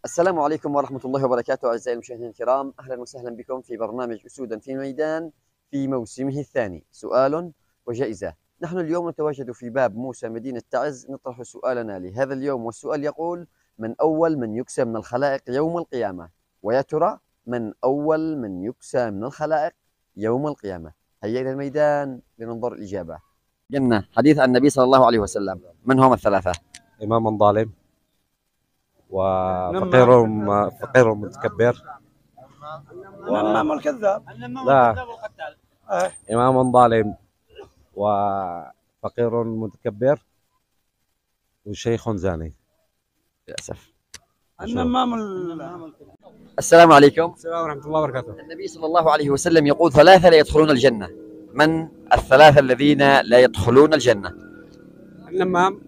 السلام عليكم ورحمة الله وبركاته أعزائي المشاهدين الكرام، أهلا وسهلا بكم في برنامج أسودا في الميدان في موسمه الثاني، سؤال وجائزة. نحن اليوم نتواجد في باب موسى مدينة تعز، نطرح سؤالنا لهذا اليوم، والسؤال يقول: من أول من يكسى من الخلائق يوم القيامة؟ ويا ترى من أول من يكسى من الخلائق يوم القيامة؟ هيا إلى الميدان لننظر الإجابة. جنة حديث عن النبي صلى الله عليه وسلم، من هم الثلاثة؟ إمام ظالم، وفقير متكبر، النمام الكذاب. لا، إمام ظالم وفقير متكبر وشيخ زاني. للأسف. النمام السلام عليكم. السلام ورحمة الله وبركاته. النبي صلى الله عليه وسلم يقول: ثلاثة لا يدخلون الجنة. من الثلاثة الذين لا يدخلون الجنة؟ النمام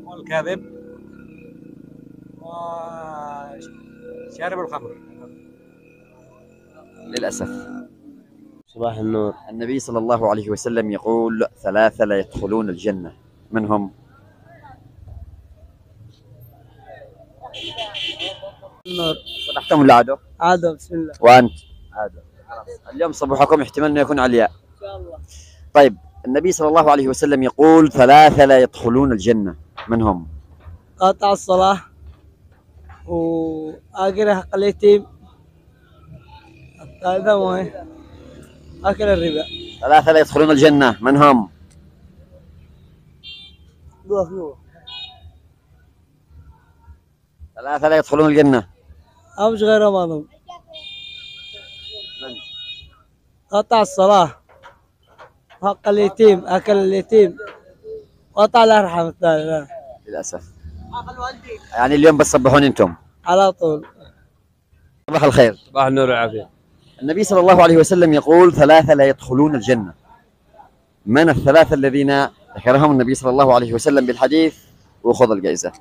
والكاذب وشارب الخمر. للأسف. صباح النور. النبي صلى الله عليه وسلم يقول: ثلاثة لا يدخلون الجنة، من هم؟ النور. صبحتم ولا عادوا؟ عادة. بسم الله. وأنت؟ عادوا. اليوم صبحكم احتمال أنه يكون علياء. إن شاء الله. طيب، النبي صلى الله عليه وسلم يقول: ثلاثة لا يدخلون الجنة، من هم؟ قاطع الصلاة وآكل حق اليتيم، هذا مهم. أكل الربا. ثلاثة لا يدخلون الجنة، من هم؟ ثلاثة لا يدخلون الجنة. مش غير رمضان. قطع الصلاة، حق اليتيم، أكل اليتيم، قطع الأرحام الثاني. للأسف. يعني اليوم بس صبحون أنتم على طول. صباح الخير. صباح النور والعافية. النبي صلى الله عليه وسلم يقول: ثلاثة لا يدخلون الجنة. من الثلاثة الذين ذكرهم النبي صلى الله عليه وسلم بالحديث؟ وخذ الجائزة.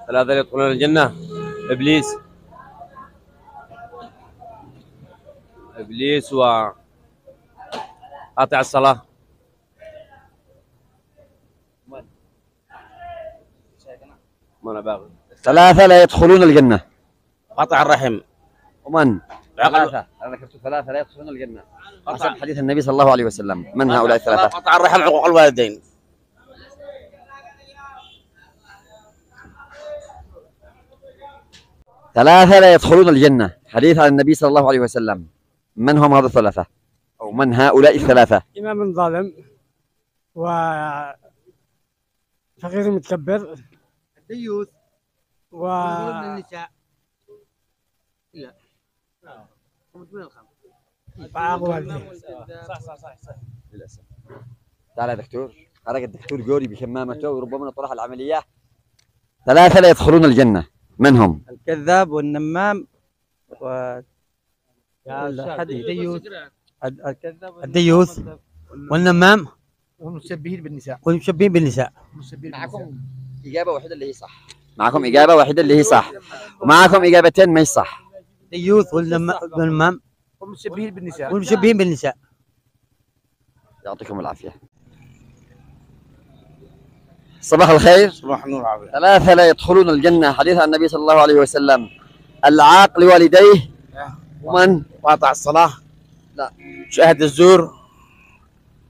ثلاثة يدخلون الجنة: إبليس وقاطع الصلاة. ما أنا باغي. ثلاثة لا يدخلون الجنة. قطع الرحم. ومن؟ ثلاثة. أنا ذكرت ثلاثة لا يدخلون الجنة حسب حديث النبي صلى الله عليه وسلم. من هؤلاء الثلاثة؟ قطع الرحم، عقوق الوالدين. ثلاثة لا يدخلون الجنة حديث عن النبي صلى الله عليه وسلم، من هم هذا الثلاثة؟ أو من هؤلاء الثلاثة؟ إمام ظالم، وفقير متكبر، الديوث، النساء، وعاق والديه. صح. للأسف. تعال يا دكتور، خرج الدكتور جوري بكمامته وربما طرح العملية. ثلاثة لا يدخلون الجنة، من هم؟ الكذاب والنمام الديوث والنمام والمشبهين بالنساء. معكم إجابة واحدة اللي هي صح. معكم إجابة واحدة اللي هي صح، ومعكم إجابتين ما هي صح. الديوث والنمام والمشبهين بالنساء. يعطيكم العافية. صباح الخير. صباح النور والعافية. ثلاثة لا يدخلون الجنة حديث عن النبي صلى الله عليه وسلم: العاق لوالديه، ومن؟ قاطع الصلاة، لا، شاهد الزور.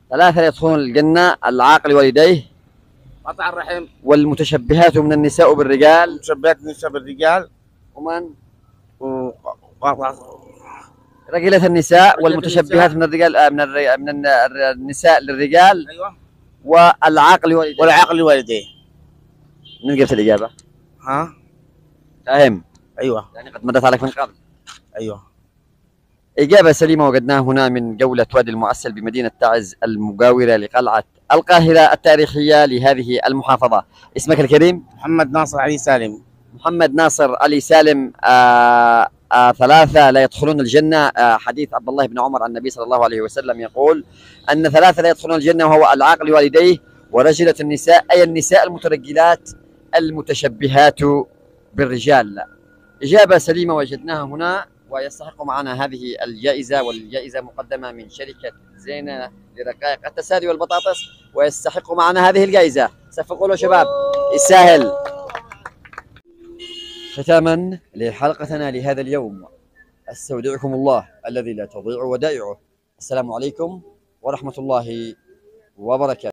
ثلاثة لا يدخلون الجنة: العاق لوالديه، قطع الرحم، والمتشبهات من النساء بالرجال، مشبهات النساء بالرجال، ومن؟ وقاطع رجلة النساء، والمتشبهات من الرجال من النساء للرجال. ايوه. والعاق لوالديه. والعاقل لوالديه. من جبت الإجابة؟ ها؟ فاهم؟ ايوه. يعني قد مضت عليك من قبل. ايوه. إجابة سليمة وجدناها هنا من جولة وادي المعسل بمدينة تعز المجاورة لقلعة القاهرة التاريخية لهذه المحافظة. اسمك الكريم؟ محمد ناصر علي سالم. محمد ناصر علي سالم. ثلاثة لا يدخلون الجنة. حديث عبد الله بن عمر عن النبي صلى الله عليه وسلم يقول أن ثلاثة لا يدخلون الجنة، وهو العاق لوالديه، ورجلة النساء، أي النساء المترجلات المتشبهات بالرجال. إجابة سليمة وجدناها هنا، ويستحق معنا هذه الجائزة، والجائزة مقدمة من شركة زينة لرقائق التسالي والبطاطس، ويستحق معنا هذه الجائزة. صفقوا له شباب، يستاهل. ختاما لحلقتنا لهذا اليوم، استودعكم الله الذي لا تضيع ودائعه. السلام عليكم ورحمة الله وبركاته.